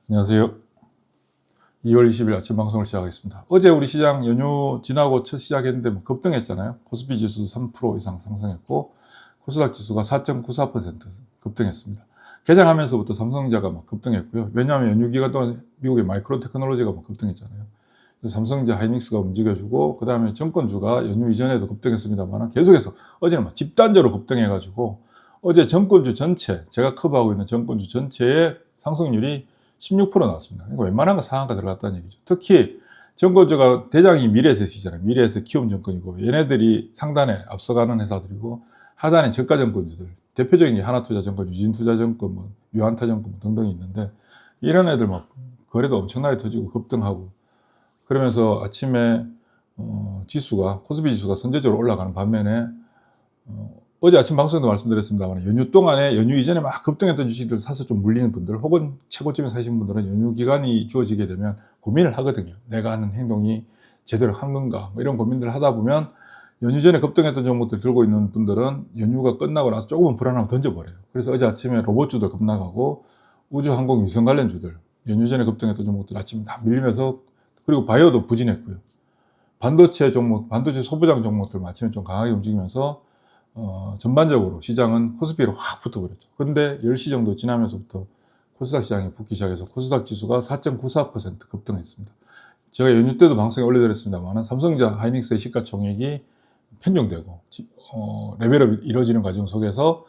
안녕하세요. 2월 20일 아침 방송을 시작하겠습니다. 어제 우리 시장 연휴 지나고 첫 시작했는데 뭐 급등했잖아요. 코스피 지수 3% 이상 상승했고 코스닥 지수가 4.94% 급등했습니다. 개장하면서부터 삼성전자가 막 급등했고요. 왜냐하면 연휴 기간 동안 미국의 마이크론 테크놀로지가 막 급등했잖아요. 그래서 삼성전자, 하이닉스가 움직여주고 그 다음에 정권주가 연휴 이전에도 급등했습니다만 계속해서 어제는 막 집단적으로 급등해가지고 어제 정권주 전체, 제가 커버하고 있는 정권주 전체의 상승률이 16% 나왔습니다. 그러니까 웬만한 거 상한가 들어갔다는 얘기죠. 특히 정권주가 대장이 미래에셋이잖아요. 미래에셋 키움 정권이고 얘네들이 상단에 앞서가는 회사들이고 하단에 저가 정권주들, 대표적인 게 하나투자증권, 유진투자증권, 뭐 유한타증권 등등이 있는데 이런 애들 막 거래도 엄청나게 터지고 급등하고 그러면서 아침에 지수가 코스피 지수가 선제적으로 올라가는 반면에 어제 아침 방송에도 말씀드렸습니다만 연휴 동안에 연휴 이전에 막 급등했던 주식들 사서 좀 물리는 분들 혹은 최고점에 사신 분들은 연휴 기간이 주어지게 되면 고민을 하거든요. 내가 하는 행동이 제대로 한 건가 뭐 이런 고민들을 하다 보면 연휴 전에 급등했던 종목들 들고 있는 분들은 연휴가 끝나고 나서 조금은 불안하면 던져버려요. 그래서 어제 아침에 로봇주들 급락하고 우주항공 위성 관련 주들 연휴 전에 급등했던 종목들 아침에 다 밀리면서 그리고 바이오도 부진했고요. 반도체 종목, 반도체 소부장 종목들 아침에 좀 강하게 움직이면서 전반적으로 시장은 코스피로 확 붙어버렸죠. 그런데 10시 정도 지나면서부터 코스닥 시장이 붙기 시작해서 코스닥 지수가 4.94% 급등했습니다. 제가 연휴 때도 방송에 올려드렸습니다만 삼성전자, 하이닉스의 시가총액이 편중되고 레벨업이 이루어지는 과정 속에서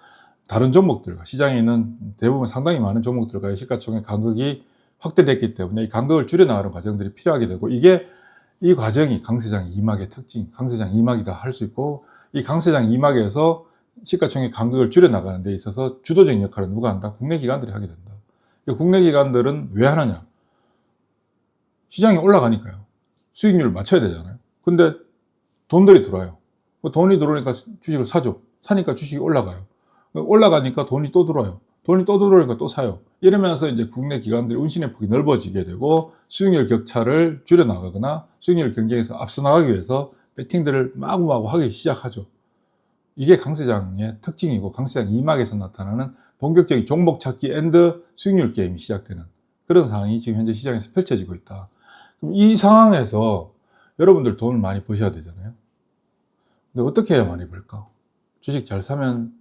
다른 종목들과 시장에 있는 대부분 상당히 많은 종목들과의 시가총액 간극이 확대됐기 때문에 이 간극을 줄여나가는 과정들이 필요하게 되고 이 과정이 강세장 2막의 특징, 강세장 2막이다 할 수 있고 이 강세장 2막에서 시가총액 간극을 줄여나가는 데 있어서 주도적인 역할을 누가 한다? 국내 기관들이 하게 된다. 국내 기관들은 왜 하느냐? 시장이 올라가니까요. 수익률을 맞춰야 되잖아요. 근데 돈들이 들어와요. 돈이 들어오니까 주식을 사죠. 사니까 주식이 올라가요. 올라가니까 돈이 또 들어와요. 돈이 또 들어오니까 또 사요. 이러면서 이제 국내 기관들의 운신의 폭이 넓어지게 되고 수익률 격차를 줄여나가거나 수익률 경쟁에서 앞서 나가기 위해서 배팅들을 마구마구 하기 시작하죠. 이게 강세장의 특징이고 강세장 2막에서 나타나는 본격적인 종목 찾기 앤드 수익률 게임이 시작되는 그런 상황이 지금 현재 시장에서 펼쳐지고 있다. 그럼 이 상황에서 여러분들 돈을 많이 버셔야 되잖아요. 근데 어떻게 해야 많이 벌까? 주식 잘 사면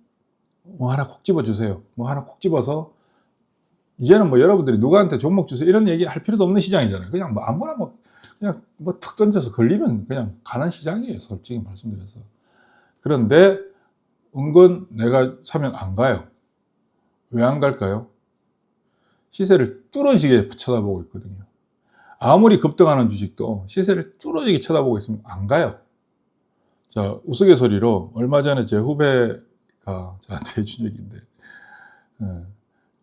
뭐 하나 콕 집어주세요. 뭐 하나 콕 집어서 이제는 뭐 여러분들이 누구한테 종목 주세요 이런 얘기 할 필요도 없는 시장이잖아요. 그냥 뭐 아무나 뭐 그냥 뭐 툭 던져서 걸리면 그냥 가는 시장이에요. 솔직히 말씀드려서. 그런데 은근 내가 사면 안 가요. 왜 안 갈까요? 시세를 뚫어지게 쳐다보고 있거든요. 아무리 급등하는 주식도 시세를 뚫어지게 쳐다보고 있으면 안 가요. 자, 우스갯소리로 얼마 전에 제 후배가 저한테 해준 얘기인데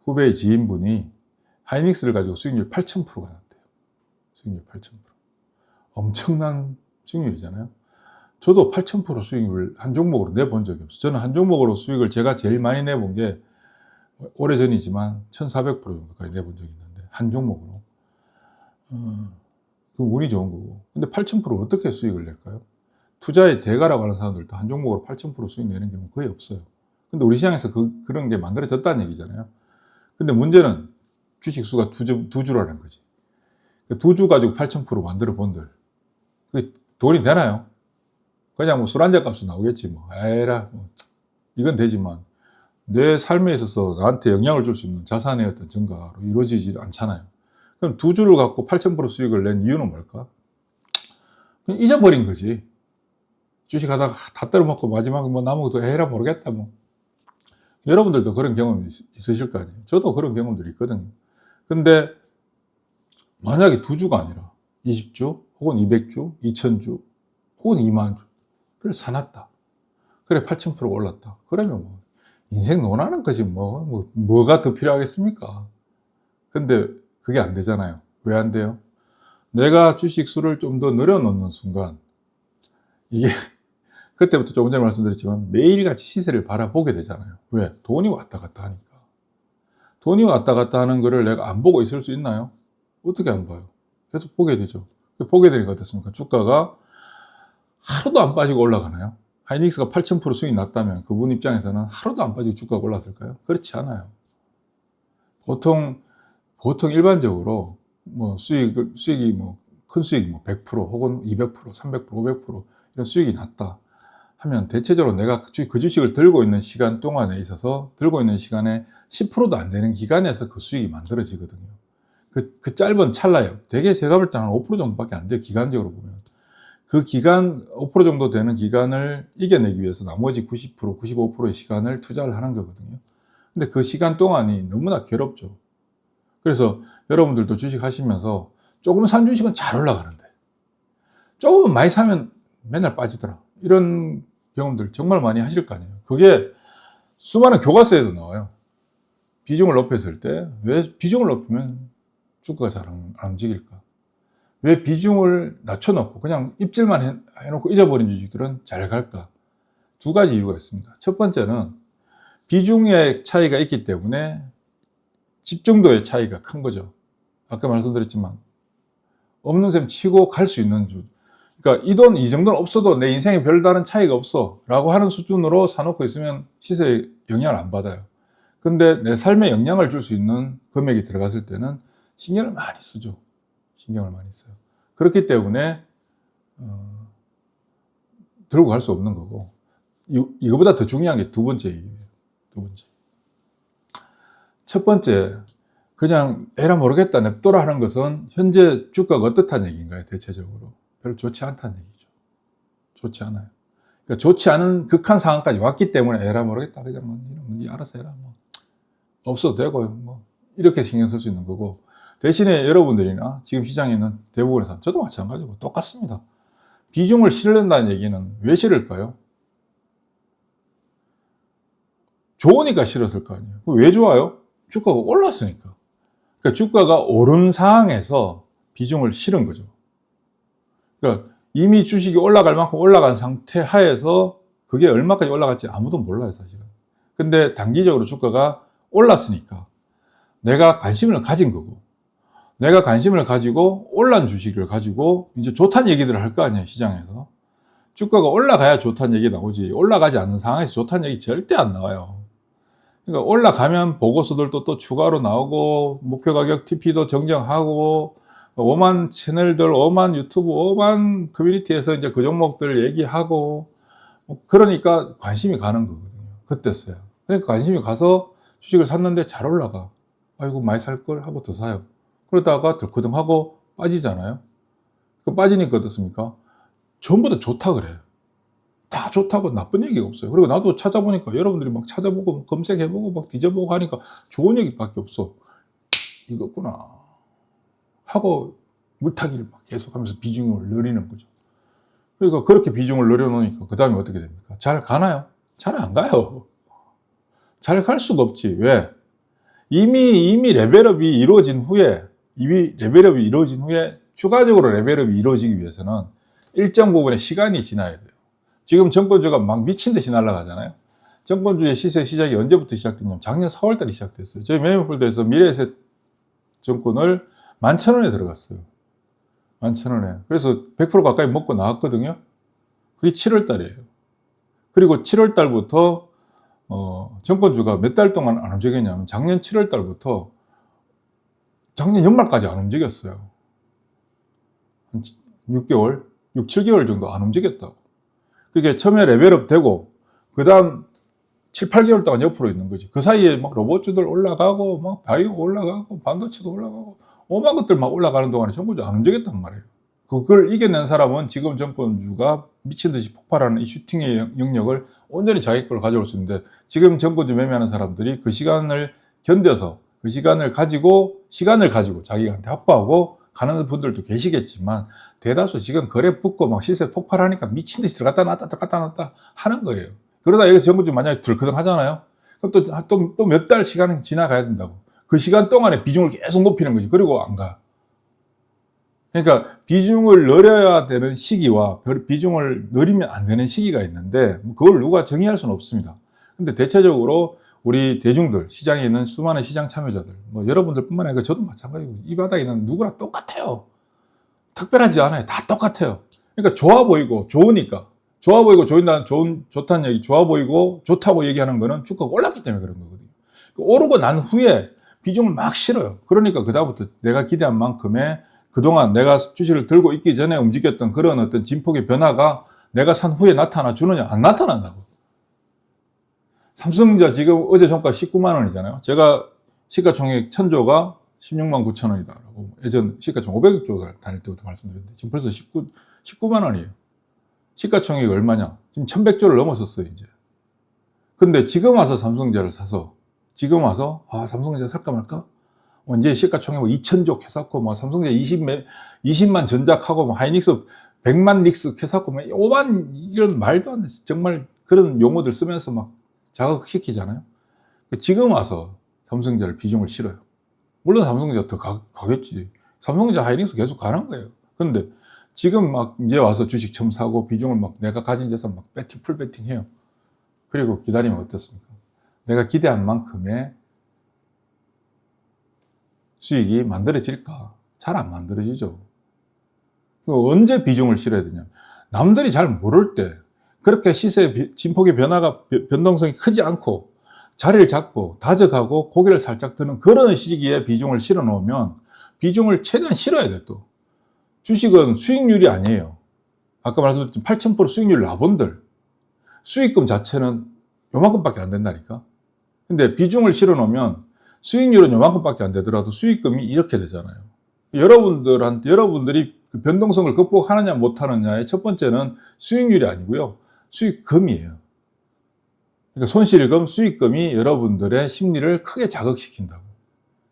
후배의 지인분이 하이닉스를 가지고 수익률 8,000%가 났대요. 수익률 8,000%. 엄청난 수익률이잖아요. 저도 8,000% 수익률을 한 종목으로 내본 적이 없어요. 저는 한 종목으로 수익을 제가 제일 많이 내본 게 오래전이지만 1,400% 정도까지 내본 적이 있는데 한 종목으로. 그 운이 좋은 거고. 근데 8,000% 어떻게 수익을 낼까요? 투자의 대가라고 하는 사람들도 한 종목으로 8,000% 수익 내는 경우 거의 없어요. 근데 우리 시장에서 그런 게 만들어졌다는 얘기잖아요. 근데 문제는 주식 수가 두 주라는 거지. 두 주 가지고 8,000% 만들어 본들. 그게 돈이 되나요? 그냥 뭐 술 한잔 값은 나오겠지 뭐. 에라, 뭐. 이건 되지만 내 삶에 있어서 나한테 영향을 줄 수 있는 자산의 어떤 증가로 이루어지지 않잖아요. 그럼 두 주를 갖고 8,000% 수익을 낸 이유는 뭘까? 그냥 잊어버린 거지. 주식 하다가 다 떨어먹고 마지막에 뭐 남은 것도 에라 모르겠다 뭐. 여러분들도 그런 경험이 있으실 거 아니에요. 저도 그런 경험들이 있거든요. 근데 만약에 두 주가 아니라 20주 혹은 200주, 2000주 혹은 2만 주를 사놨다. 그래 8,000%가 올랐다. 그러면 뭐 인생 논하는 거지 뭐가 더 필요하겠습니까? 근데 그게 안 되잖아요. 왜 안 돼요? 내가 주식 수를 좀 더 늘어놓는 순간 이게 그때부터 조금 전에 말씀드렸지만 매일같이 시세를 바라보게 되잖아요. 왜? 돈이 왔다 갔다 하니까. 돈이 왔다 갔다 하는 거를 내가 안 보고 있을 수 있나요? 어떻게 안 봐요? 계속 보게 되죠. 보게 되니까 어떻습니까? 주가가 하루도 안 빠지고 올라가나요? 하이닉스가 8,000% 수익이 났다면 그분 입장에서는 하루도 안 빠지고 주가가 올랐을까요? 그렇지 않아요. 보통 보통 일반적으로 뭐 수익이 뭐 큰 수익 뭐 100% 혹은 200%, 300%, 500% 이런 수익이 났다 하면 대체적으로 내가 그 주식을 들고 있는 시간 동안에 있어서 들고 있는 시간에 10%도 안 되는 기간에서 그 수익이 만들어지거든요. 그 짧은 찰나요. 대개 제가 볼 때는 한 5% 정도밖에 안 돼요. 기간적으로 보면. 그 기간 5% 정도 되는 기간을 이겨내기 위해서 나머지 90%, 95%의 시간을 투자를 하는 거거든요. 근데 그 시간 동안이 너무나 괴롭죠. 그래서 여러분들도 주식 하시면서 조금 산 주식은 잘 올라가는데 조금 많이 사면 맨날 빠지더라. 이런 경험들 정말 많이 하실 거 아니에요. 그게 수많은 교과서에도 나와요. 비중을 높였을 때 왜 비중을 높이면 주가가 잘 안 움직일까? 왜 비중을 낮춰놓고 그냥 입질만 해놓고 잊어버린 주식들은 잘 갈까? 두 가지 이유가 있습니다. 첫 번째는 비중의 차이가 있기 때문에 집중도의 차이가 큰 거죠. 아까 말씀드렸지만 없는 셈 치고 갈 수 있는 주. 그러니까 이 돈 이 정도는 없어도 내 인생에 별다른 차이가 없어 라고 하는 수준으로 사놓고 있으면 시세에 영향을 안 받아요. 근데 내 삶에 영향을 줄 수 있는 금액이 들어갔을 때는 신경을 많이 쓰죠. 신경을 많이 써요. 그렇기 때문에 들고 갈 수 없는 거고, 이거보다 더 중요한 게 두 번째 이유예요. 두 번째. 첫 번째, 그냥 에라 모르겠다 냅둬라 하는 것은 현재 주가가 어떻다는 얘기인가요? 대체적으로 별로 좋지 않다는 얘기죠. 좋지 않아요. 그러니까 좋지 않은 극한 상황까지 왔기 때문에 에라 모르겠다 그냥 뭐 니 알아서 해라 뭐 없어도 되고 뭐 이렇게 신경 쓸 수 있는 거고, 대신에 여러분들이나 지금 시장에 있는 대부분의 사람, 저도 마찬가지고 똑같습니다. 비중을 실른다는 얘기는 왜 실을까요? 좋으니까 실었을 거 아니에요. 왜 좋아요? 주가가 올랐으니까. 그러니까 주가가 오른 상황에서 비중을 실은 거죠. 그러니까 이미 주식이 올라갈 만큼 올라간 상태 하에서 그게 얼마까지 올라갈지 아무도 몰라요, 사실은. 근데 단기적으로 주가가 올랐으니까 내가 관심을 가진 거고, 내가 관심을 가지고 올란 주식을 가지고 이제 좋다는 얘기들을 할 거 아니에요, 시장에서. 주가가 올라가야 좋다는 얘기 나오지, 올라가지 않는 상황에서 좋다는 얘기 절대 안 나와요. 그러니까 올라가면 보고서들도 또 추가로 나오고, 목표 가격 TP도 정정하고, 오만 채널들, 오만 유튜브, 오만 커뮤니티에서 이제 그 종목들 얘기하고, 그러니까 관심이 가는 거거든요. 그때서야. 그러니까 관심이 가서 주식을 샀는데 잘 올라가. 아이고, 많이 살 걸 하고 더 사요. 그러다가 들커덩하고 빠지잖아요. 그 빠지니까 어떻습니까? 전부 다 좋다 그래요. 다 좋다고 나쁜 얘기가 없어요. 그리고 나도 찾아보니까 여러분들이 막 찾아보고 검색해보고 막 뒤져보고 하니까 좋은 얘기밖에 없어. 이거구나 하고 물타기를 막 계속하면서 비중을 늘리는 거죠. 그러니까 그렇게 비중을 늘려놓으니까 그 다음에 어떻게 됩니까? 잘 가나요? 잘 안 가요. 잘 갈 수가 없지. 왜? 이미 레벨업이 이루어진 후에, 추가적으로 레벨업이 이루어지기 위해서는 일정 부분의 시간이 지나야 돼요. 지금 정권주가 막 미친 듯이 날아가잖아요. 정권주의 시세 시작이 언제부터 시작됐냐면 작년 4월 달에 시작됐어요. 저희 매매폴더에서 미래에셋 정권을 11,000원에 들어갔어요. 11,000원에. 그래서 100% 가까이 먹고 나왔거든요. 그게 7월 달이에요. 그리고 7월 달부터 정권주가 몇 달 동안 안 움직였냐면 작년 7월 달부터 작년 연말까지 안 움직였어요. 한 6개월, 6, 7개월 정도 안 움직였다고. 그게 처음에 레벨업 되고 그 다음 7, 8개월 동안 옆으로 있는 거지. 그 사이에 막 로봇주들 올라가고 막 바이오 올라가고 반도체도 올라가고 오만 것들 막 올라가는 동안에 정권주 안 움직였단 말이에요. 그걸 이겨낸 사람은 지금 정권주가 미친 듯이 폭발하는 이 슈팅의 영역을 온전히 자기 걸 가져올 수 있는데, 지금 정권주 매매하는 사람들이 그 시간을 견뎌서 그 시간을 가지고 자기한테 확보하고 가는 분들도 계시겠지만, 대다수 지금 거래 붙고 막 시세 폭발하니까 미친 듯이 들어갔다 놨다 하는 거예요. 그러다 여기서 정권주 만약에 들커덩 하잖아요. 그럼 또 몇 달 시간은 지나가야 된다고. 그 시간 동안에 비중을 계속 높이는 거지. 그리고 안 가. 그러니까 비중을 늘려야 되는 시기와 비중을 늘리면 안 되는 시기가 있는데 그걸 누가 정의할 수는 없습니다. 근데 대체적으로 우리 대중들, 시장에 있는 수많은 시장 참여자들, 뭐 여러분들 뿐만 아니라 저도 마찬가지고 이 바닥에 있는 누구나 똑같아요. 특별하지 않아요. 다 똑같아요. 그러니까 좋아 보이고 좋으니까, 좋아 보이고 좋다는 얘기, 좋아 보이고 좋다고 얘기하는 거는 주가가 올랐기 때문에 그런 거거든요. 오르고 난 후에 비중을 막 실어요. 그러니까 그다음부터 내가 기대한 만큼의 그동안 내가 주식을 들고 있기 전에 움직였던 그런 어떤 진폭의 변화가 내가 산 후에 나타나 주느냐? 안 나타난다고. 삼성전자 지금 어제 종가 19만 원이잖아요. 제가 시가총액 1000조가 16만 9천 원이다라고 예전 시가총 500조 다닐 때부터 말씀드렸는데 지금 벌써 19만 원이에요. 시가총액이 얼마냐? 지금 1100조를 넘었었어요, 이제. 근데 지금 와서 삼성전자를 사서 지금 와서 삼성전자 살까 말까? 이제 시가총액 2000조 해갖고 삼성전자 20만 전작하고 하이닉스 100만 릭스 해갖고 5만 이런 말도 안 돼. 정말 그런 용어들 쓰면서 막 자극시키잖아요. 지금 와서 삼성전자를 비중을 실어요. 물론 삼성전자 더 가겠지. 삼성전자 하이닉스 계속 가는 거예요. 근데 지금 막 이제 와서 주식 처음 사고 비중을 막 내가 가진 재산 막 풀 배팅 해요. 그리고 기다리면 어떻습니까? 내가 기대한 만큼의 수익이 만들어질까? 잘 안 만들어지죠. 언제 비중을 실어야 되냐? 남들이 잘 모를 때 그렇게 시세 진폭의 변동성이 크지 않고 자리를 잡고 다져가고 고개를 살짝 드는 그런 시기에 비중을 실어 놓으면 비중을 최대한 실어야 돼. 또 주식은 수익률이 아니에요. 아까 말씀드렸지만 8000% 수익률 라본들 수익금 자체는 요만큼밖에 안 된다니까. 근데 비중을 실어 놓으면 수익률은 요만큼밖에 안 되더라도 수익금이 이렇게 되잖아요. 여러분들이 그 변동성을 극복하느냐 못하느냐의 첫 번째는 수익률이 아니고요, 수익금이에요. 그러니까 손실금, 수익금이 여러분들의 심리를 크게 자극시킨다고.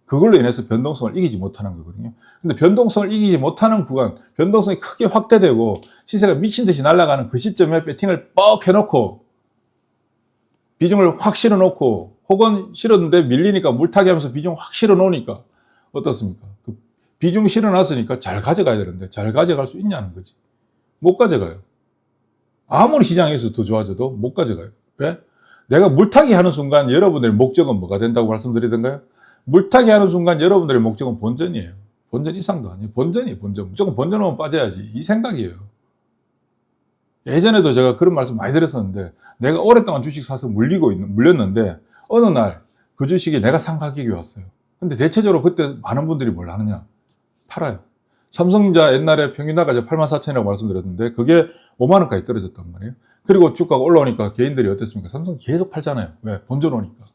그걸로 인해서 변동성을 이기지 못하는 거거든요. 근데 변동성을 이기지 못하는 구간, 변동성이 크게 확대되고 시세가 미친 듯이 날아가는 그 시점에 배팅을 뻑 해놓고 비중을 확 실어놓고, 혹은 실었는데 밀리니까 물타기 하면서 비중 확 실어놓으니까 어떻습니까? 그 비중 실어놨으니까 잘 가져가야 되는데 잘 가져갈 수 있냐는 거지. 못 가져가요. 아무리 시장에서 더 좋아져도 못 가져가요. 왜? 내가 물타기 하는 순간 여러분들의 목적은 뭐가 된다고 말씀드리던가요? 물타기 하는 순간 여러분들의 목적은 본전이에요. 본전 이상도 아니에요. 본전이에요, 본전. 무조건 본전 오면 빠져야지. 이 생각이에요. 예전에도 제가 그런 말씀 많이 드렸었는데, 내가 오랫동안 주식 사서 물렸는데 어느 날 그 주식이 내가 산 가격이 왔어요. 근데 대체적으로 그때 많은 분들이 뭘 하느냐? 팔아요. 삼성전자 옛날에 평균 나가자 84,000이라고 말씀드렸는데 그게 5만 원까지 떨어졌단 말이에요. 그리고 주가가 올라오니까 개인들이 어땠습니까? 삼성 계속 팔잖아요. 왜? 본전 오니까.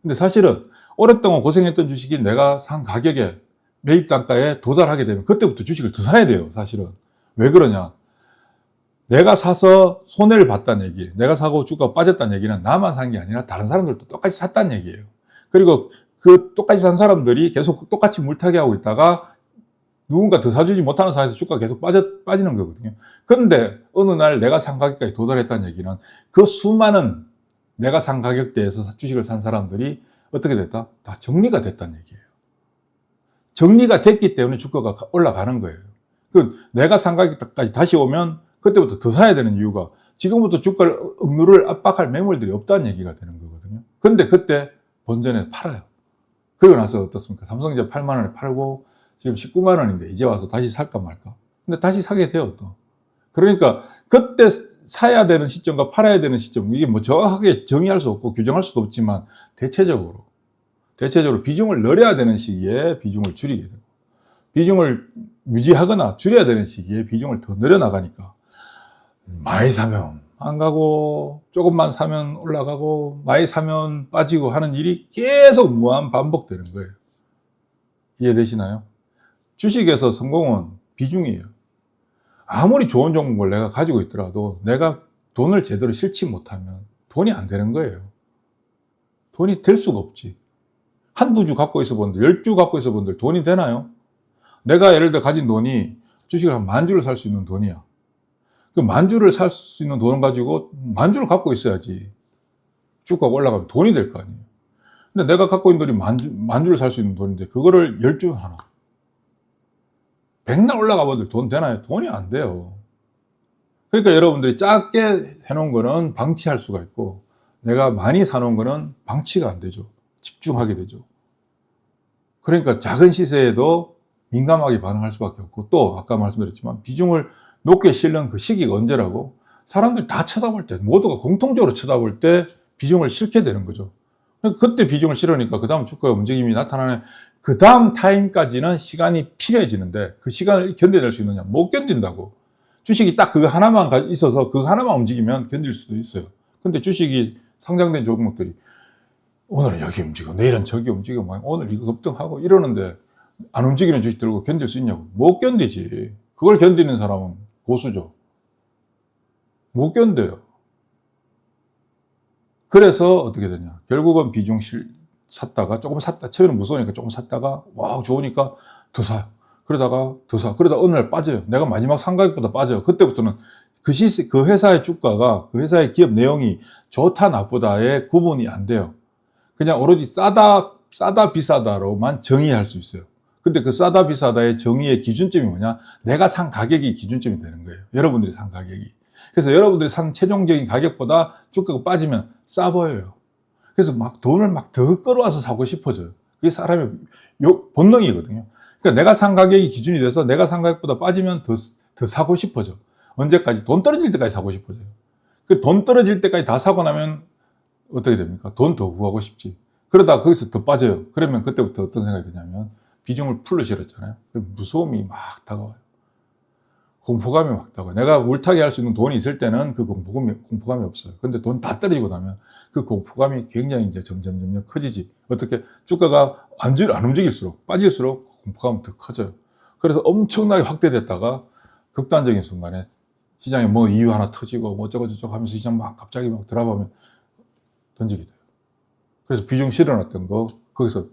근데 사실은 오랫동안 고생했던 주식이 내가 산 가격에, 매입 단가에 도달하게 되면 그때부터 주식을 더 사야 돼요, 사실은. 왜 그러냐? 내가 사서 손해를 봤다는 얘기, 내가 사고 주가가 빠졌다는 얘기는 나만 산 게 아니라 다른 사람들도 똑같이 샀다는 얘기예요. 그리고 그 똑같이 산 사람들이 계속 똑같이 물타기 하고 있다가 누군가 더 사주지 못하는 상황에서 주가가 계속 빠지는 거거든요. 그런데 어느 날 내가 산 가격까지 도달했다는 얘기는 그 수많은 내가 산 가격대에서 주식을 산 사람들이 어떻게 됐다? 다 정리가 됐다는 얘기예요. 정리가 됐기 때문에 주가가 올라가는 거예요. 그 내가 산 가격까지 다시 오면 그때부터 더 사야 되는 이유가, 지금부터 주가를 억누를 압박할 매물들이 없다는 얘기가 되는 거거든요. 근데 그때 본전에 팔아요. 그리고 나서 어떻습니까? 삼성전자 8만 원에 팔고 지금 19만 원인데 이제 와서 다시 살까 말까? 근데 다시 사게 돼요, 또. 그러니까 그때 사야 되는 시점과 팔아야 되는 시점, 이게 뭐 정확하게 정의할 수 없고 규정할 수도 없지만 대체적으로 비중을 늘려야 되는 시기에 비중을 줄이게 되고, 비중을 유지하거나 줄여야 되는 시기에 비중을 더 늘려나가니까 많이 사면 안 가고 조금만 사면 올라가고 많이 사면 빠지고 하는 일이 계속 무한 반복되는 거예요. 이해되시나요? 주식에서 성공은 비중이에요. 아무리 좋은 종목을 내가 가지고 있더라도 내가 돈을 제대로 실지 못하면 돈이 안 되는 거예요. 돈이 될 수가 없지. 한두 주 갖고 있어 본들, 10주 갖고 있어 본들 돈이 되나요? 내가 예를 들어 가진 돈이 주식을 한 10,000주를 살 수 있는 돈이야. 그 10,000주를 살 수 있는 돈을 가지고 10,000주를 갖고 있어야지 주가가 올라가면 돈이 될 거 아니에요. 근데 내가 갖고 있는 돈이 10,000주를 살 수 있는 돈인데 그거를 10주 하나. 백날 올라가 본들 돈 되나요? 돈이 안 돼요. 그러니까 여러분들이 작게 해놓은 거는 방치할 수가 있고, 내가 많이 사놓은 거는 방치가 안 되죠. 집중하게 되죠. 그러니까 작은 시세에도 민감하게 반응할 수밖에 없고, 또 아까 말씀드렸지만 비중을 높게 실는 그 시기가 언제라고? 사람들이 다 쳐다볼 때, 모두가 공통적으로 쳐다볼 때 비중을 실게 되는 거죠. 그때 비중을 실으니까 그 다음 주가의 움직임이 나타나는 그 다음 타임까지는 시간이 필요해지는데 그 시간을 견뎌낼 수 있느냐? 못 견딘다고. 주식이 딱 그거 하나만 있어서 그거 하나만 움직이면 견딜 수도 있어요. 근데 주식이 상장된 종목들이 오늘은 여기 움직이고 내일은 저기 움직이고 오늘 이거 급등하고 이러는데 안 움직이는 주식 들고 견딜 수 있냐고. 못 견디지. 그걸 견디는 사람은 고수죠. 못 견뎌요. 그래서 어떻게 되냐. 결국은 샀다가 조금 샀다. 처음에는 무서우니까 조금 샀다가 와우 좋으니까 더 사요. 그러다가 더 사. 그러다 어느 날 빠져요. 내가 마지막 산 가격보다 빠져요. 그때부터는 그 회사의 주가가 그 회사의 기업 내용이 좋다 나쁘다의 구분이 안 돼요. 그냥 오로지 싸다 비싸다로만 정의할 수 있어요. 근데 그 싸다 비싸다의 정의의 기준점이 뭐냐? 내가 산 가격이 기준점이 되는 거예요. 여러분들이 산 가격이. 그래서 여러분들이 산 최종적인 가격보다 주가가 빠지면 싸 보여요. 그래서 막 돈을 막 더 끌어와서 사고 싶어져요. 그게 사람의 본능이거든요. 그러니까 내가 산 가격이 기준이 돼서 내가 산 가격보다 빠지면 더 사고 싶어져. 언제까지? 돈 떨어질 때까지 사고 싶어져요. 그 돈 떨어질 때까지 다 사고 나면 어떻게 됩니까? 돈 더 구하고 싶지. 그러다 거기서 더 빠져요. 그러면 그때부터 어떤 생각이 드냐면 비중을 풀로 실었잖아요. 무서움이 막 다가와요. 공포감이 막 다가와요. 내가 물타기 할 수 있는 돈이 있을 때는 그 공포감이 없어요. 근데 돈 다 떨어지고 나면 그 공포감이 굉장히 이제 점점 커지지. 어떻게 주가가 안 움직일수록 빠질수록 공포감은 더 커져요. 그래서 엄청나게 확대됐다가 극단적인 순간에 시장에 뭐 이유 하나 터지고 뭐 어쩌고저쩌고 하면서 시장 막 갑자기 막 들어가면 던지게 돼요. 그래서 비중 실어놨던 거 거기서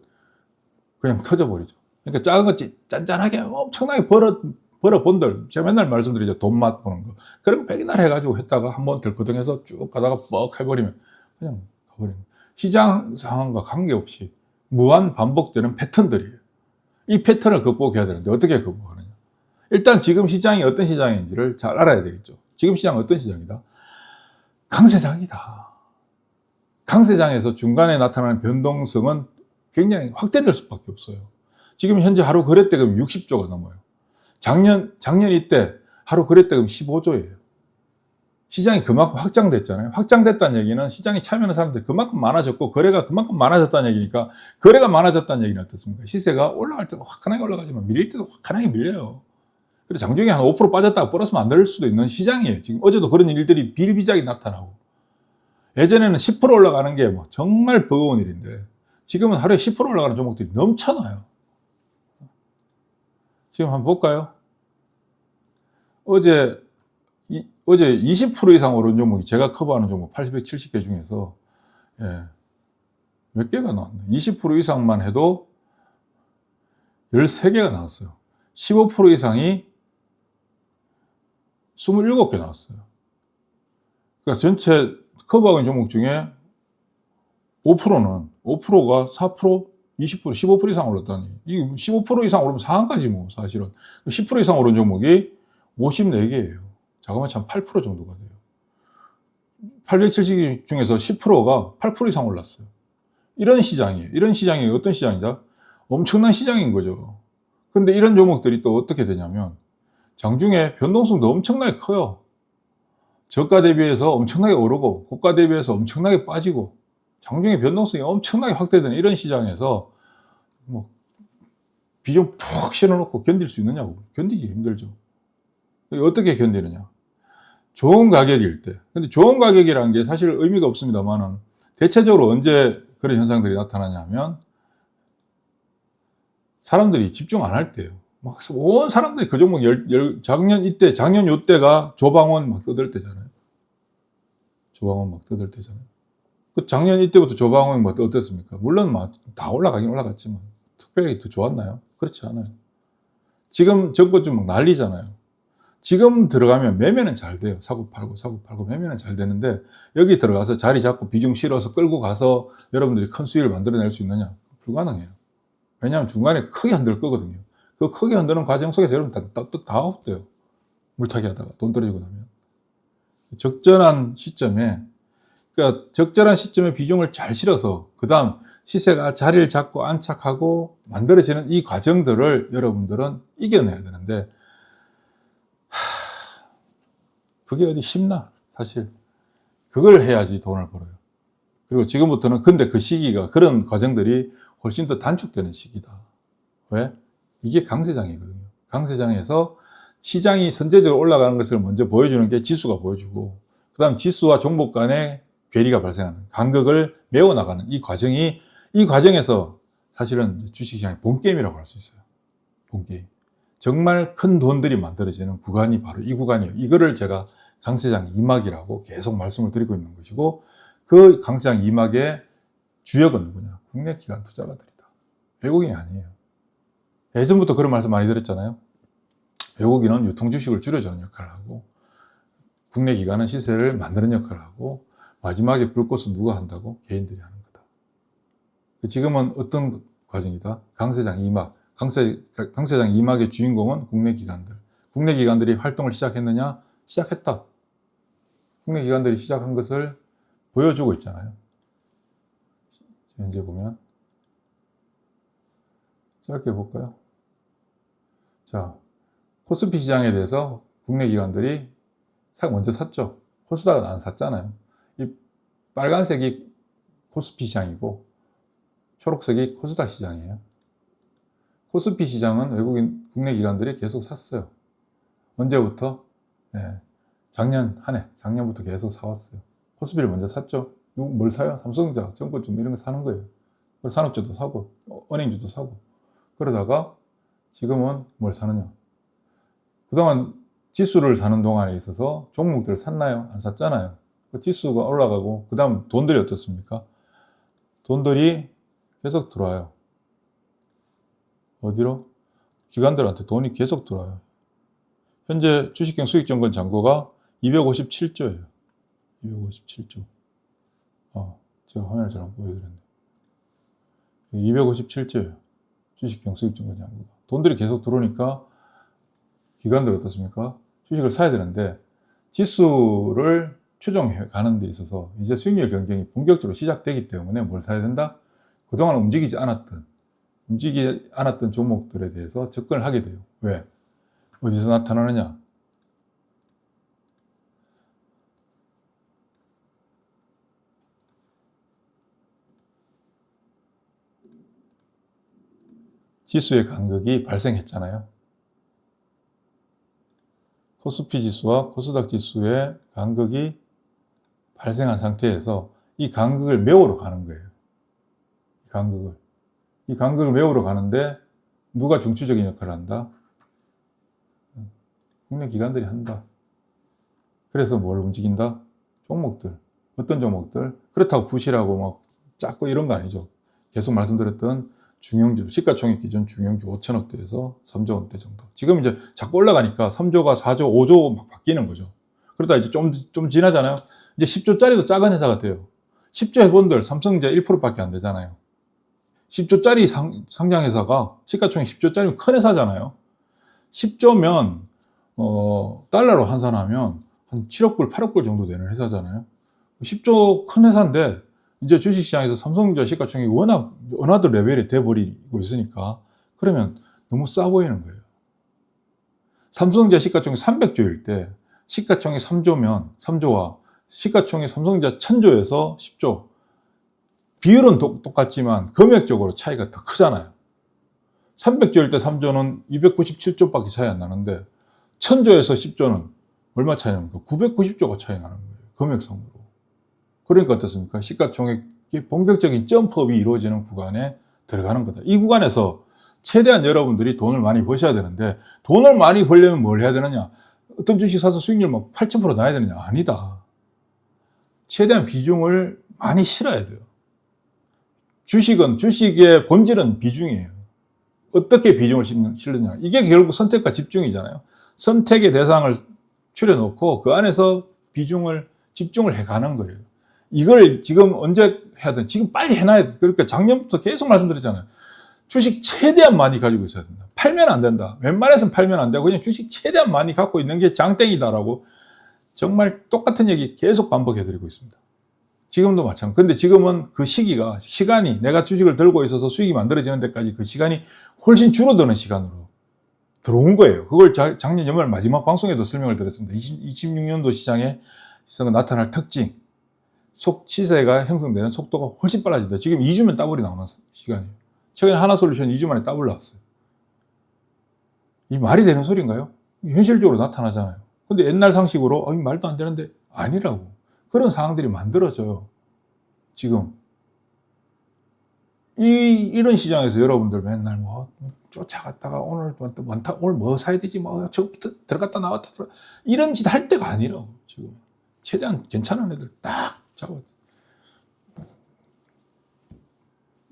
그냥 터져버리죠. 그러니까 작은 거 짠짠하게 엄청나게 벌어본들 제가 맨날 말씀드리죠. 돈 맛보는 거. 그럼 백날 해가지고 했다가 한번 들거등해서 쭉 가다가 뻑 해버리면 그냥 가버리는 시장 상황과 관계없이 무한 반복되는 패턴들이에요. 이 패턴을 극복해야 되는데 어떻게 극복하느냐. 일단 지금 시장이 어떤 시장인지를 잘 알아야 되겠죠. 지금 시장은 어떤 시장이다? 강세장이다. 강세장에서 중간에 나타나는 변동성은 굉장히 확대될 수밖에 없어요. 지금 현재 하루 거래대금 60조가 넘어요. 작년 이때 하루 거래대금 15조예요. 시장이 그만큼 확장됐잖아요. 확장됐다는 얘기는 시장에 참여하는 사람들이 그만큼 많아졌고 거래가 그만큼 많아졌다는 얘기니까 거래가 많아졌다는 얘기는 어떻습니까? 시세가 올라갈 때도 화끈하게 올라가지만 밀릴 때도 화끈하게 밀려요. 그리고 장중에 한 5% 빠졌다가 플러스 만들 수도 있는 시장이에요. 지금 어제도 그런 일들이 비일비재하게 나타나고 예전에는 10% 올라가는 게 뭐 정말 버거운 일인데 지금은 하루에 10% 올라가는 종목들이 넘쳐나요. 지금 한번 볼까요? 어제 20% 이상 오른 종목이 제가 커버하는 종목 870개 중에서 몇 개가 나왔나요? 20% 이상만 해도 13개가 나왔어요. 15% 이상이 27개 나왔어요. 그러니까 전체 커버하는 종목 중에 5%가 4%, 20%, 15% 이상 올랐다니. 이 15% 이상 오르면 상한가지 뭐 사실은. 10% 이상 오른 종목이 54개예요. 자그마치 한 8% 정도가 돼요. 870개 중에서 10%가 8% 이상 올랐어요. 이런 시장이에요. 이런 시장이 어떤 시장이다? 엄청난 시장인 거죠. 근데 이런 종목들이 또 어떻게 되냐면 장중에 변동성도 엄청나게 커요. 저가 대비해서 엄청나게 오르고 고가 대비해서 엄청나게 빠지고 장중에 변동성이 엄청나게 확대되는 이런 시장에서 뭐 비중 푹 실어놓고 견딜 수 있느냐고. 견디기 힘들죠. 어떻게 견디느냐. 좋은 가격일 때. 근데 좋은 가격이라는 게 사실 의미가 없습니다만은 대체적으로 언제 그런 현상들이 나타나냐 하면 사람들이 집중 안 할 때예요. 막 온 사람들이 그 종목 작년 요때가 조방원 막 떠들 때잖아요. 조방원 막 떠들 때잖아요. 그 작년 이때부터 조방원이 뭐 어땠습니까? 물론 막 다 올라가긴 올라갔지만 특별히 더 좋았나요? 그렇지 않아요. 지금 정권좀 막 난리잖아요. 지금 들어가면 매매는 잘 돼요. 사고 팔고 매매는 잘 되는데 여기 들어가서 자리 잡고 비중 실어서 끌고 가서 여러분들이 큰 수익을 만들어낼 수 있느냐? 불가능해요. 왜냐하면 중간에 크게 흔들 거거든요. 그 크게 흔드는 과정 속에서 여러분 다 없대요. 물타기 하다가 돈 떨어지고 나면. 적절한 시점에 비중을 잘 실어서 그 다음 시세가 자리를 잡고 안착하고 만들어지는 이 과정들을 여러분들은 이겨내야 되는데 그게 어디 쉽나 사실. 그걸 해야지 돈을 벌어요. 그리고 지금부터는 근데 그 시기가 그런 과정들이 훨씬 더 단축되는 시기다. 왜? 이게 강세장이거든요. 강세장에서 시장이 선제적으로 올라가는 것을 먼저 보여주는 게 지수가 보여주고, 그 다음 지수와 종목 간의 괴리가 발생하는, 간극을 메워나가는 이 과정에서 사실은 주식시장의 본게임이라고 할 수 있어요. 본게임. 정말 큰 돈들이 만들어지는 구간이 바로 이 구간이에요. 이거를 제가 강세장 2막이라고 계속 말씀을 드리고 있는 것이고, 그 강세장 2막의 주역은 누구냐? 국내 기관 투자가들이다. 외국인이 아니에요. 예전부터 그런 말씀 많이 드렸잖아요. 외국인은 유통 주식을 줄여주는 역할을 하고, 국내 기관은 시세를 만드는 역할을 하고, 마지막에 불꽃은 누가 한다고? 개인들이 하는 거다. 지금은 어떤 과정이다? 강세장 2막. 강세장 2막의 주인공은 국내 기관들. 국내 기관들이 활동을 시작했느냐? 시작했다. 국내 기관들이 시작한 것을 보여주고 있잖아요. 현재 보면. 짧게 볼까요? 자, 코스피 시장에 대해서 국내 기관들이 먼저 샀죠. 코스닥은 안 샀잖아요. 이 빨간색이 코스피 시장이고 초록색이 코스닥 시장이에요. 코스피 시장은 국내 기관들이 계속 샀어요. 언제부터? 네, 작년부터 계속 사왔어요. 코스피를 먼저 샀죠. 뭘 사요? 삼성전자, 정보점 이런 거 사는 거예요. 그리고 산업주도 사고, 은행주도 사고. 그러다가 지금은 뭘 사느냐? 그동안 지수를 사는 동안에 있어서 종목들을 샀나요? 안 샀잖아요. 지수가 올라가고, 그 다음 돈들이 어떻습니까? 돈들이 계속 들어와요. 어디로? 기관들한테 돈이 계속 들어와요. 현재 주식형 수익정권 잔고가 257조예요. 257조. 제가 화면을 잘 안 보여드렸네. 257조예요. 주식형 수익정권 잔고가. 돈들이 계속 들어오니까 기관들 어떻습니까? 주식을 사야 되는데 지수를 추종해 가는 데 있어서 이제 수익률 변경이 본격적으로 시작되기 때문에 뭘 사야 된다? 그동안 움직이지 않았던 종목들에 대해서 접근을 하게 돼요. 왜? 어디서 나타나느냐? 지수의 간극이 발생했잖아요. 코스피 지수와 코스닥 지수의 간극이 발생한 상태에서 이 간극을 메우러 가는 거예요. 이 간극을 메우러 가는데 누가 중추적인 역할을 한다? 국내 기관들이 한다. 그래서 뭘 움직인다? 종목들. 어떤 종목들? 그렇다고 부실하고 막 작고 이런 거 아니죠. 계속 말씀드렸던 중형주, 시가총액 기준 중형주 5천억대에서 3조 원대 정도. 지금 이제 자꾸 올라가니까 3조가 4조, 5조 막 바뀌는 거죠. 그러다 이제 좀 지나잖아요. 이제 10조짜리도 작은 회사가 돼요. 10조 회본들 삼성전자 1%밖에 안 되잖아요. 10조짜리 상장회사가 시가총액 10조짜리면 큰 회사잖아요. 10조면 달러로 환산하면 한 7억 불, 8억 불 정도 되는 회사잖아요. 10조 큰 회사인데 이제 주식시장에서 삼성전자 시가총액이 워낙 어나더 레벨이 돼버리고 있으니까 그러면 너무 싸 보이는 거예요. 삼성전자 시가총액 300조일 때 시가총액 3조와 시가총액 삼성전자 1000조에서 10조 비율은 똑같지만 금액적으로 차이가 더 크잖아요. 300조일 때 3조는 297조밖에 차이 안 나는데 1000조에서 10조는 얼마 차이 납니까? 990조가 차이 나는 거예요. 금액상으로. 그러니까 어떻습니까? 시가총액이 본격적인 점프업이 이루어지는 구간에 들어가는 거다. 이 구간에서 최대한 여러분들이 돈을 많이 버셔야 되는데 돈을 많이 벌려면 뭘 해야 되느냐? 어떤 주식 사서 수익률 막 8,000% 나야 되느냐? 아니다. 최대한 비중을 많이 실어야 돼요. 주식의 본질은 비중이에요. 어떻게 비중을 실느냐? 이게 결국 선택과 집중이잖아요. 선택의 대상을 추려놓고 그 안에서 집중을 해가는 거예요. 이걸 지금 언제 해야 돼? 지금 빨리 해놔야 돼. 그러니까 작년부터 계속 말씀드렸잖아요. 주식 최대한 많이 가지고 있어야 된다. 팔면 안 된다. 웬만해서는 팔면 안 되고 그냥 주식 최대한 많이 갖고 있는 게 장땡이다라고 정말 똑같은 얘기 계속 반복해드리고 있습니다. 지금도 마찬가지. 근데 지금은 그 시간이 내가 주식을 들고 있어서 수익이 만들어지는 데까지 그 시간이 훨씬 줄어드는 시간으로 들어온 거예요. 그걸 작년 연말 마지막 방송에도 설명을 드렸습니다. 26년도 시장에 나타날 특징. 시세가 형성되는 속도가 훨씬 빨라진다. 지금 2주면 더블이 나오는 시간이에요. 최근에 하나솔루션 2주 만에 더블 나왔어요. 이 말이 되는 소리인가요? 현실적으로 나타나잖아요. 근데 옛날 상식으로 말도 안 되는데 아니라고. 그런 상황들이 만들어져요. 지금 이런 시장에서 여러분들 맨날 뭐 쫓아갔다가 오늘 뭐 사야 되지, 뭐 저부터 들어갔다 나왔다 이런 짓 할 때가 아니라고. 지금 최대한 괜찮은 애들 딱 잡아.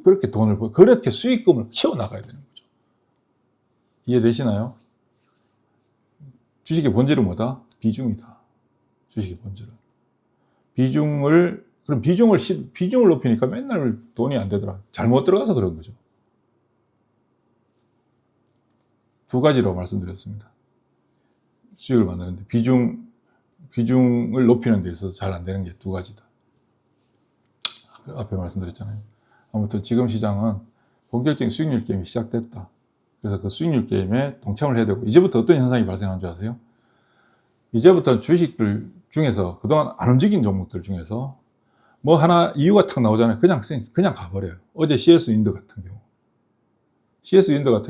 그렇게 그렇게 수익금을 키워나가야 되는 거죠. 이해되시나요? 주식의 본질은 뭐다? 비중이다. 주식의 본질은. 그럼 비중을 높이니까 맨날 돈이 안 되더라. 잘못 들어가서 그런 거죠. 두 가지로 말씀드렸습니다. 수익을 만드는데 비중을 높이는 데 있어서 잘 안 되는 게 두 가지다. 앞에 말씀드렸잖아요. 아무튼 지금 시장은 본격적인 수익률 게임이 시작됐다. 그래서 그 수익률 게임에 동참을 해야 되고, 이제부터 어떤 현상이 발생한 줄 아세요? 이제부터 주식들 중에서 그동안 안 움직인 종목들 중에서 뭐 하나 이유가 탁 나오잖아요. 그냥 가버려요. 어제 CS 윈드 같은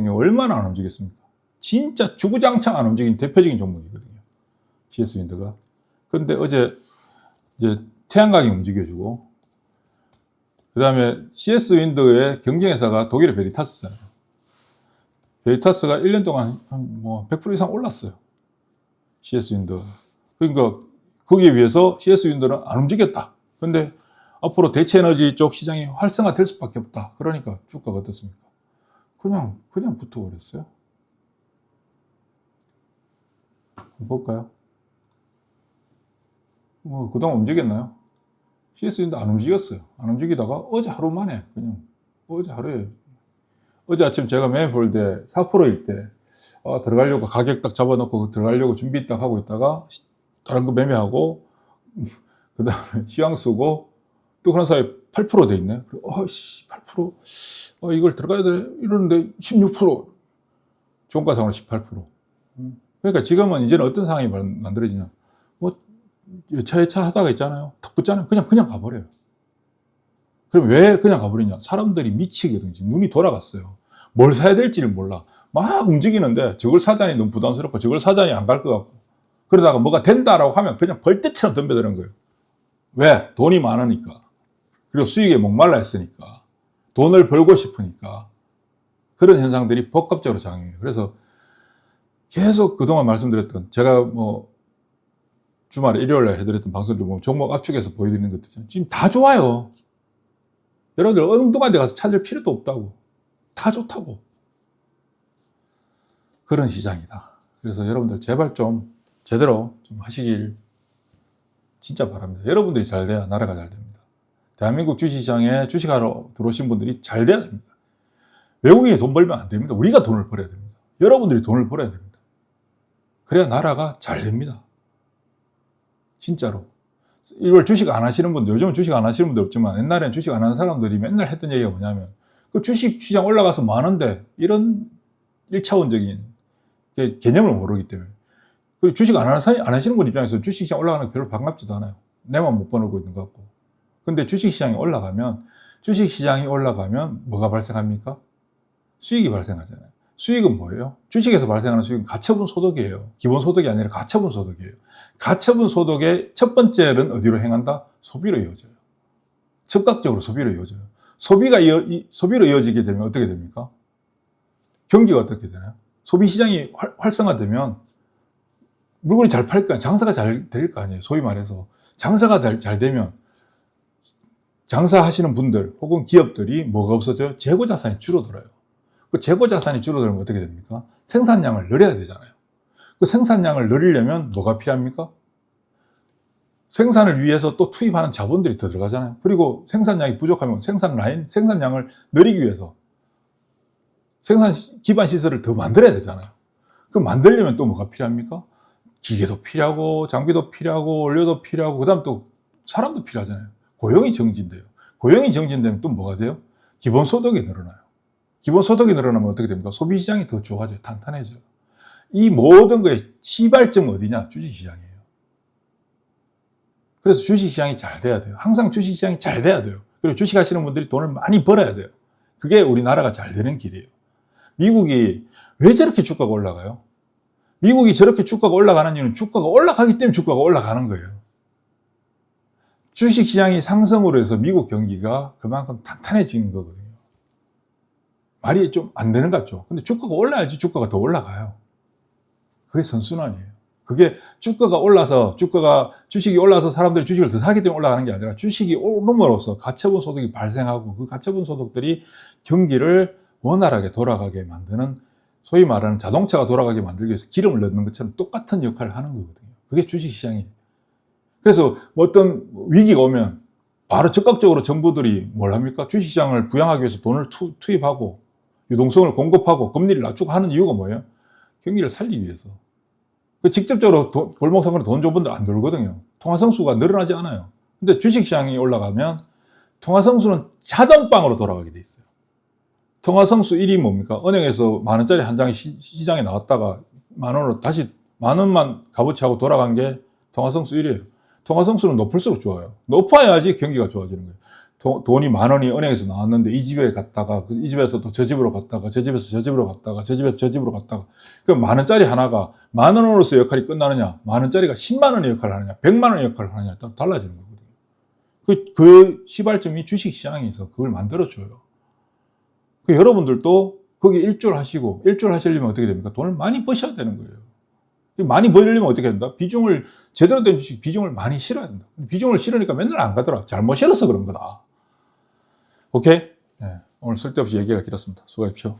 경우 얼마나 안 움직였습니까? 진짜 주구장창 안 움직인 대표적인 종목이거든요. CS 윈드가. 그런데 어제 이제 태양광이 움직여주고, 그 다음에 CS 윈드의 경쟁회사가 독일의 베리타스잖아요. 베리타스가 1년 동안 한 100% 이상 올랐어요. CS 윈드. 그러니까 거기에 비해서 CS 윈드는 안 움직였다. 근데 앞으로 대체 에너지 쪽 시장이 활성화될 수밖에 없다. 그러니까 주가가 어떻습니까? 그냥 붙어버렸어요. 볼까요? 뭐 그동안 움직였나요? CS 윈드 안 움직였어요. 안 움직이다가 어제 하루 만에 어제 아침 제가 매매 볼 때 4%일 때 들어가려고 가격 딱 잡아놓고 들어가려고 준비 딱 하고 있다가 다른 거 매매하고 그 다음에 시황 쓰고 또 그런 사이에 8% 돼 있네. 8%? 이걸 들어가야 돼. 이러는데 16%. 종가상으로 18%. 그러니까 지금은 이제는 어떤 상황이 만들어지냐. 뭐, 여차 하다가 있잖아요. 탁 붙잖아요. 그냥 가버려요. 그럼 왜 그냥 가버리냐. 사람들이 미치거든요. 눈이 돌아갔어요. 뭘 사야 될지를 몰라. 막 움직이는데 저걸 사자니 너무 부담스럽고 저걸 사자니 안 갈 것 같고. 그러다가 뭐가 된다라고 하면 그냥 벌떼처럼 덤벼드는 거예요. 왜? 돈이 많으니까. 그리고 수익에 목말라 했으니까. 돈을 벌고 싶으니까. 그런 현상들이 복합적으로 작용해요. 그래서 계속 그동안 말씀드렸던, 제가 뭐 주말에 일요일에 해드렸던 방송들 보면 종목 압축해서 보여드리는 것들 있잖아요. 지금 다 좋아요. 여러분들 엉뚱한 데 가서 찾을 필요도 없다고. 다 좋다고. 그런 시장이다. 그래서 여러분들 제발 좀 제대로 좀 하시길 진짜 바랍니다. 여러분들이 잘 돼야 나라가 잘 됩니다. 대한민국 주식시장에 주식하러 들어오신 분들이 잘 돼야 됩니다. 외국인이 돈 벌면 안 됩니다. 우리가 돈을 벌어야 됩니다. 여러분들이 돈을 벌어야 됩니다. 그래야 나라가 잘 됩니다. 진짜로. 이걸 주식 안 하시는 분들, 요즘은 주식 안 하시는 분들 없지만 옛날에는 주식 안 하는 사람들이 맨날 했던 얘기가 뭐냐면 그 주식 시장 올라가서 많은데 이런 1차원적인 개념을 모르기 때문에. 그리고 주식 안 하시는 분 입장에서 주식 시장 올라가는 게 별로 반갑지도 않아요. 내만 못 벌고 있는 것 같고. 근데 주식 시장이 올라가면 뭐가 발생합니까? 수익이 발생하잖아요. 수익은 뭐예요? 주식에서 발생하는 수익은 가처분 소득이에요. 기본 소득이 아니라 가처분 소득이에요. 가처분 소득의 첫 번째는 어디로 행한다? 소비로 이어져요. 즉각적으로 소비로 이어져요. 소비로 이어지게 되면 어떻게 됩니까? 경기가 어떻게 되나요? 소비 시장이 활성화되면 물건이 잘 팔 거 아니에요. 장사가 잘 될 거 아니에요. 소위 말해서. 장사가 잘 되면 장사하시는 분들 혹은 기업들이 뭐가 없어져요? 재고 자산이 줄어들어요. 그 재고 자산이 줄어들면 어떻게 됩니까? 생산량을 늘려야 되잖아요. 그 생산량을 늘리려면 뭐가 필요합니까? 생산을 위해서 또 투입하는 자본들이 더 들어가잖아요. 그리고 생산량이 부족하면 생산량을 늘리기 위해서 생산 기반 시설을 더 만들어야 되잖아요. 그럼 만들려면 또 뭐가 필요합니까? 기계도 필요하고 장비도 필요하고 원료도 필요하고 그다음 또 사람도 필요하잖아요. 고용이 정진돼요. 고용이 정진되면 또 뭐가 돼요? 기본소득이 늘어나요. 기본소득이 늘어나면 어떻게 됩니까? 소비시장이 더 좋아져요. 탄탄해져요. 이 모든 거의 시발점은 어디냐? 주식시장이에요. 그래서 주식시장이 잘 돼야 돼요. 항상 주식시장이 잘 돼야 돼요. 그리고 주식하시는 분들이 돈을 많이 벌어야 돼요. 그게 우리나라가 잘 되는 길이에요. 미국이 왜 저렇게 주가가 올라가요? 미국이 저렇게 주가가 올라가는 이유는 주가가 올라가기 때문에 주가가 올라가는 거예요. 주식시장이 상승으로 해서 미국 경기가 그만큼 탄탄해지는 거거든요. 말이 좀 안 되는 것 같죠? 근데 주가가 올라야지 주가가 더 올라가요. 그게 선순환이에요. 그게 주식이 올라서 사람들이 주식을 더 사기 때문에 올라가는 게 아니라 주식이 오름으로써 가처분 소득이 발생하고 그 가처분 소득들이 경기를 원활하게 돌아가게 만드는, 소위 말하는 자동차가 돌아가게 만들기 위해서 기름을 넣는 것처럼 똑같은 역할을 하는 거거든요. 그게 주식시장이에요. 그래서 어떤 위기가 오면 바로 적극적으로 정부들이 뭘 합니까? 주식시장을 부양하기 위해서 돈을 투입하고 유동성을 공급하고 금리를 낮추고 하는 이유가 뭐예요? 경기를 살리기 위해서. 직접적으로 골목상권에 돈 준 분들 안 들거든요. 통화성수가 늘어나지 않아요. 근데 주식시장이 올라가면 통화성수는 자동방으로 돌아가게 돼 있어요. 통화성수 1이 뭡니까? 은행에서 만원짜리 한 장이 시장에 나왔다가 만원으로 다시 만원만 값어치하고 돌아간 게 통화성수 1이에요. 통화성수는 높을수록 좋아요. 높아야지 경기가 좋아지는 거예요. 돈이 만원이 은행에서 나왔는데 이 집에 갔다가 이 집에서 또 저 집으로 갔다가 저 집에서 저 집으로 갔다가 저 집에서 저 집으로 갔다가, 그럼 만원짜리 하나가 만원으로서 역할이 끝나느냐, 만원짜리가 10만원의 역할을 하느냐, 100만원의 역할을 하느냐 달라지는 거거든요. 그 시발점이 주식시장에서 그걸 만들어줘요. 여러분들도 거기 일조를 하시고, 일조를 하시려면 어떻게 됩니까? 돈을 많이 버셔야 되는 거예요. 많이 벌려면 어떻게 된다? 제대로 된 주식 비중을 많이 실어야 된다. 비중을 실으니까 맨날 안 가더라. 잘못 실어서 그런 거다. 오케이? 네, 오늘 쓸데없이 얘기가 길었습니다. 수고하십시오.